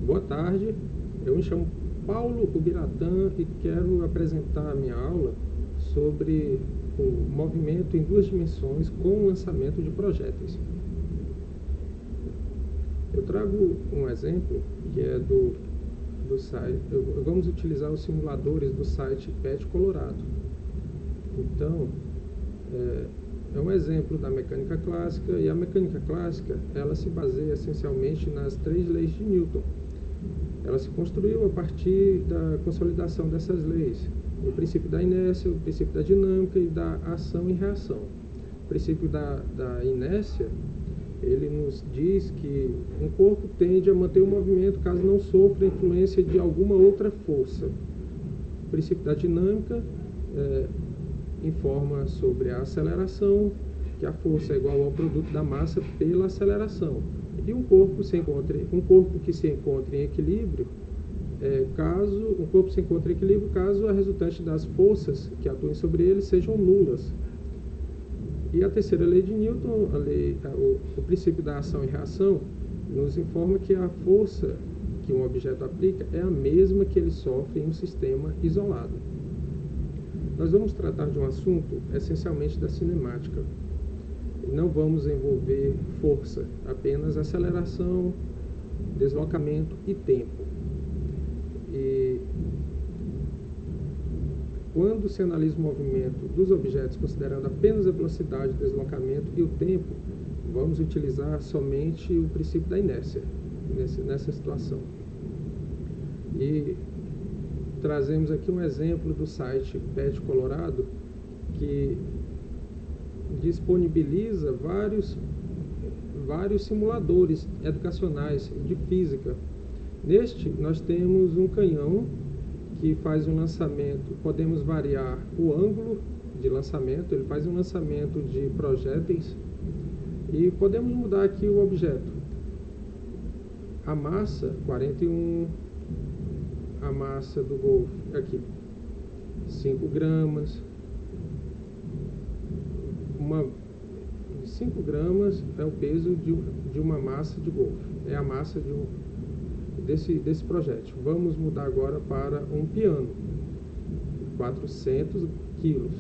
Boa tarde, eu me chamo Paulo Ubiratã e quero apresentar a minha aula sobre o movimento em duas dimensões com o lançamento de projéteis. Eu trago um exemplo que é do site, vamos utilizar os simuladores do site PET Colorado. Então, é um exemplo da mecânica clássica, e a mecânica clássica ela se baseia essencialmente nas 3 leis de Newton. Ela se construiu a partir da consolidação dessas leis: o princípio da inércia, o princípio da dinâmica e da ação e reação. O princípio da inércia, ele nos diz que um corpo tende a manter o movimento caso não sofra influência de alguma outra força. O princípio da dinâmica informa sobre a aceleração, que a força é igual ao produto da massa pela aceleração. E um corpo que se encontra em equilíbrio, caso a resultante das forças que atuem sobre ele sejam nulas. E a terceira lei de Newton, o princípio da ação e reação, nos informa que a força que um objeto aplica é a mesma que ele sofre em um sistema isolado. Nós vamos tratar de um assunto essencialmente da cinemática. Não vamos envolver força, apenas aceleração, deslocamento e tempo. E quando se analisa o movimento dos objetos considerando apenas a velocidade, o deslocamento e o tempo, vamos utilizar somente o princípio da inércia nessa situação. E trazemos aqui um exemplo do site PET Colorado, que disponibiliza vários simuladores educacionais de física. Neste, nós temos um canhão que faz um lançamento, podemos variar o ângulo de lançamento, ele faz um lançamento de projéteis e podemos mudar aqui o objeto. A massa, 41, a massa do Golf, aqui, 5 gramas. 5 gramas é o peso de uma massa de golfe, é a massa desse projétil. Vamos mudar agora para um piano, 400 quilos.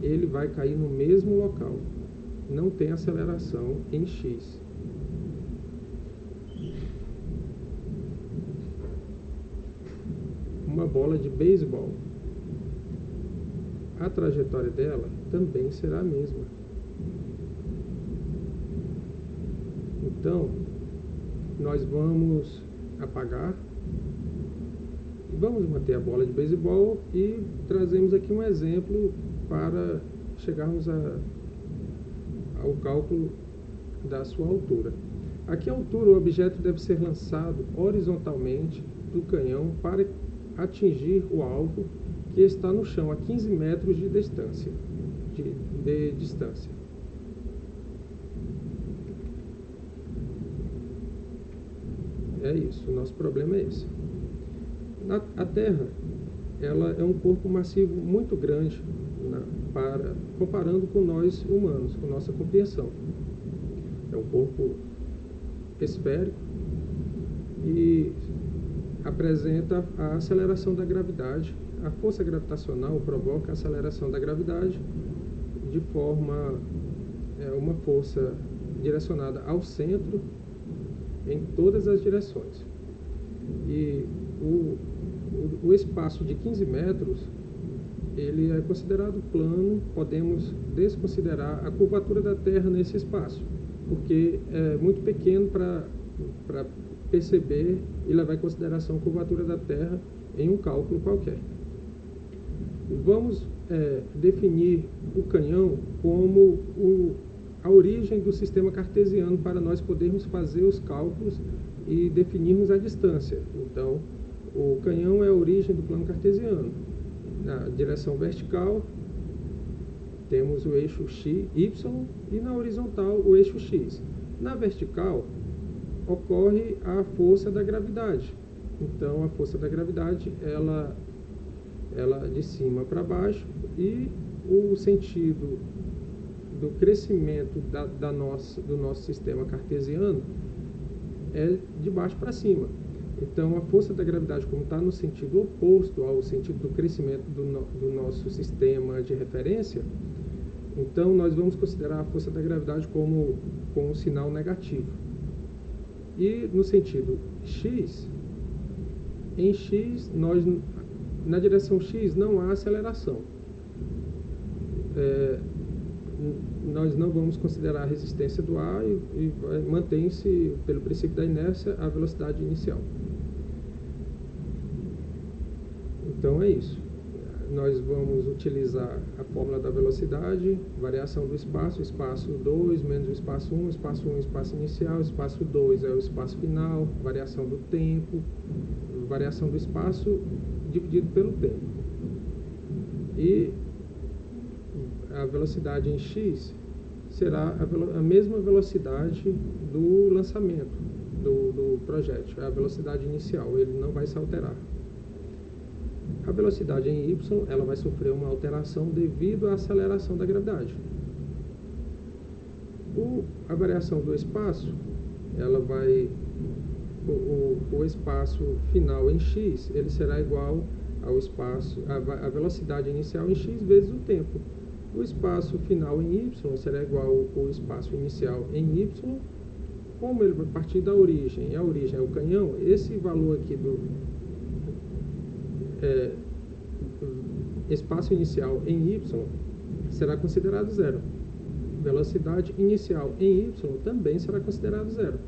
Ele vai cair no mesmo local, não tem aceleração em X. Uma bola de beisebol, a trajetória dela também será a mesma. Então, nós vamos apagar e vamos manter a bola de beisebol e trazemos aqui um exemplo para chegarmos ao cálculo da sua altura. Aqui a altura, o objeto deve ser lançado horizontalmente do canhão para atingir o alvo que está no chão a 15 metros de distância. É isso, o nosso problema é esse. A Terra, ela é um corpo massivo muito grande, comparando com nós humanos, com nossa compreensão. É um corpo esférico e apresenta a aceleração da gravidade. A força gravitacional provoca a aceleração da gravidade de forma, uma força direcionada ao centro em todas as direções. E o espaço de 15 metros, ele é considerado plano. Podemos desconsiderar a curvatura da Terra nesse espaço, porque é muito pequeno para perceber e levar em consideração a curvatura da Terra em um cálculo qualquer. Vamos definir o canhão como a origem do sistema cartesiano para nós podermos fazer os cálculos e definirmos a distância. Então, o canhão é a origem do plano cartesiano. Na direção vertical, temos o eixo X, Y, e na horizontal, o eixo X. Na vertical, ocorre a força da gravidade. Então, a força da gravidade, ela de cima para baixo, e o sentido do crescimento do nosso sistema cartesiano é de baixo para cima. Então, a força da gravidade, como está no sentido oposto ao sentido do crescimento do nosso sistema de referência, então nós vamos considerar a força da gravidade como um sinal negativo. E no sentido x, em x, na direção x não há aceleração. Nós não vamos considerar a resistência do ar e mantém-se, pelo princípio da inércia, a velocidade inicial. Então é isso. Nós vamos utilizar a fórmula da velocidade, variação do espaço 2 menos o espaço 1, espaço 1 é o espaço inicial, espaço 2 é o espaço final, variação do tempo, variação do espaço dividido pelo tempo. E a velocidade em x será a mesma velocidade do lançamento do projétil, é a velocidade inicial, ele não vai se alterar. A velocidade em y, ela vai sofrer uma alteração devido à aceleração da gravidade. A variação do espaço, ela vai, o espaço final em x, ele será igual ao espaço, a velocidade inicial em x vezes o tempo. O espaço final em y será igual ao espaço inicial em y. Como ele vai partir da origem, e a origem é o canhão, esse valor aqui do espaço inicial em y será considerado zero. Velocidade inicial em y também será considerado zero.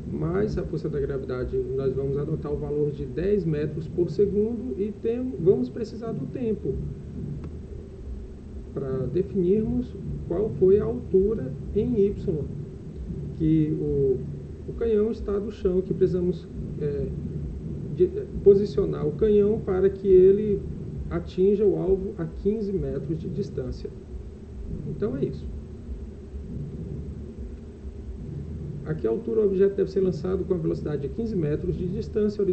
Mas a força da gravidade, nós vamos adotar o valor de 10 metros por segundo e vamos precisar do tempo para definirmos qual foi a altura em y que o canhão está do chão, que precisamos posicionar o canhão para que ele atinja o alvo a 15 metros de distância. Então é isso. A que altura o objeto deve ser lançado com a velocidade de 15 metros de distância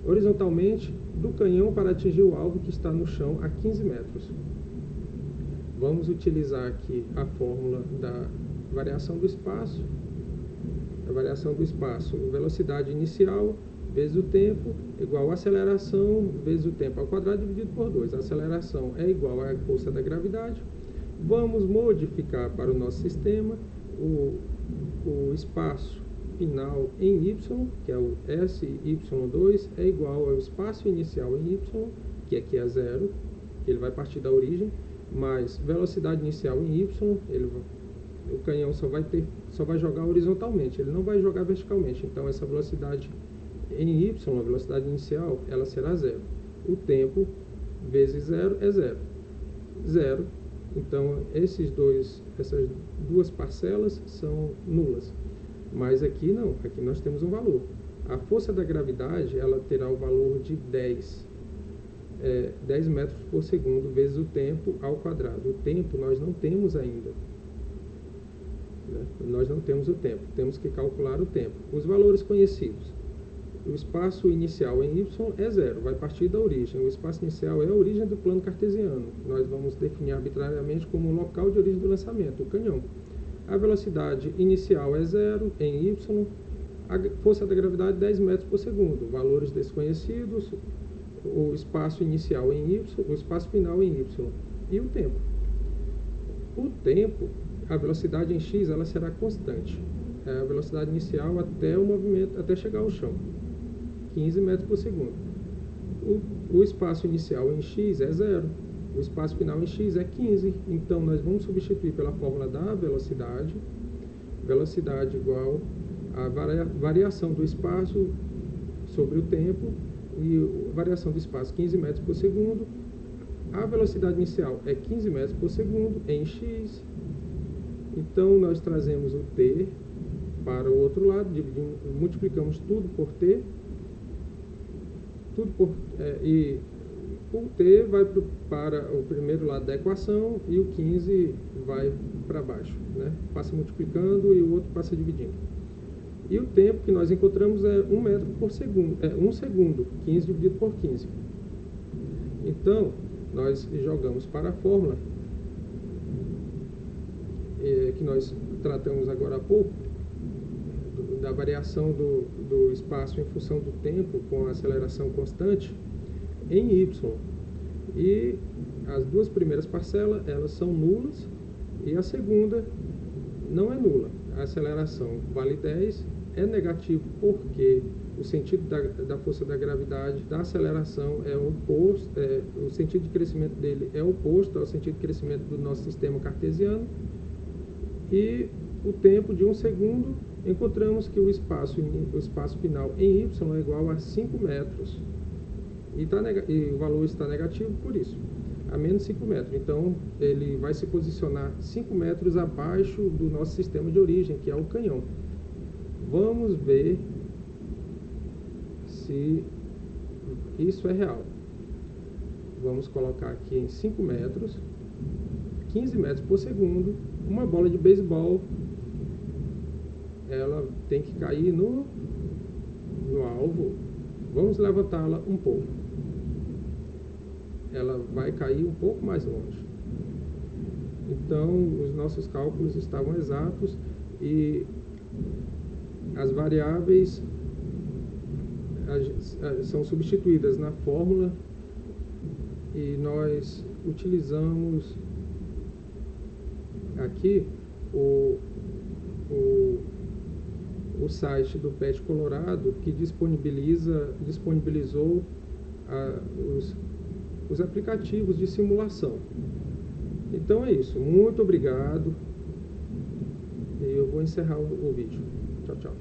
horizontalmente do canhão para atingir o alvo que está no chão a 15 metros. Vamos utilizar aqui a fórmula da variação do espaço. A variação do espaço, velocidade inicial vezes o tempo, igual a aceleração vezes o tempo ao quadrado dividido por 2. A aceleração é igual à força da gravidade. Vamos modificar para o nosso sistema o espaço final em y, que é o SY2, é igual ao espaço inicial em y, que aqui é zero, que ele vai partir da origem, mais velocidade inicial em y, o canhão só vai jogar horizontalmente, ele não vai jogar verticalmente. Então essa velocidade em y, a velocidade inicial, ela será zero. O tempo vezes zero é zero. Zero. Então essas duas parcelas são nulas. Mas aqui não, aqui nós temos um valor. A força da gravidade, ela terá o valor de 10 metros por segundo vezes o tempo ao quadrado. O tempo nós não temos ainda. Nós não temos o tempo, temos que calcular o tempo. Os valores conhecidos. O espaço inicial em y é zero, vai partir da origem. O espaço inicial é a origem do plano cartesiano. Nós vamos definir arbitrariamente como o local de origem do lançamento, o canhão. A velocidade inicial é zero em y, a força da gravidade 10 metros por segundo. Valores desconhecidos, o espaço inicial em y, o espaço final em y e o tempo. O tempo, a velocidade em x, ela será constante. É a velocidade inicial até o movimento, até chegar ao chão. 15 metros por segundo. O espaço inicial em x é zero. O espaço final em x é 15. Então, nós vamos substituir pela fórmula da velocidade. Velocidade igual a variação do espaço sobre o tempo. E variação do espaço 15 metros por segundo. A velocidade inicial é 15 metros por segundo em x. Então, nós trazemos o t para o outro lado, multiplicamos tudo por t. E o t vai para o primeiro lado da equação e o 15 vai para baixo, né? Passa multiplicando e o outro passa dividindo. E o tempo que nós encontramos é 1 metro por segundo, 1 segundo, 15 dividido por 15. Então, nós jogamos para a fórmula que nós tratamos agora há pouco, da a variação do espaço em função do tempo com aceleração constante em y. E as duas primeiras parcelas, elas são nulas, e a segunda não é nula. A aceleração vale 10, é negativo porque o sentido da força da gravidade da aceleração é oposto, o sentido de crescimento dele é oposto ao sentido de crescimento do nosso sistema cartesiano. E o tempo de 1 segundo, encontramos que o espaço final em y é igual a 5 metros. E o valor está negativo por isso, a menos 5 metros. Então, ele vai se posicionar 5 metros abaixo do nosso sistema de origem, que é o canhão. Vamos ver se isso é real. Vamos colocar aqui em 5 metros, 15 metros por segundo, uma bola de beisebol, ela tem que cair no alvo. Vamos levantá-la um pouco. Ela vai cair um pouco mais longe. Então, os nossos cálculos estavam exatos e as variáveis são substituídas na fórmula, e nós utilizamos aqui o site do PET Colorado, que disponibilizou os aplicativos de simulação. Então é isso, muito obrigado, e eu vou encerrar o vídeo. Tchau, tchau.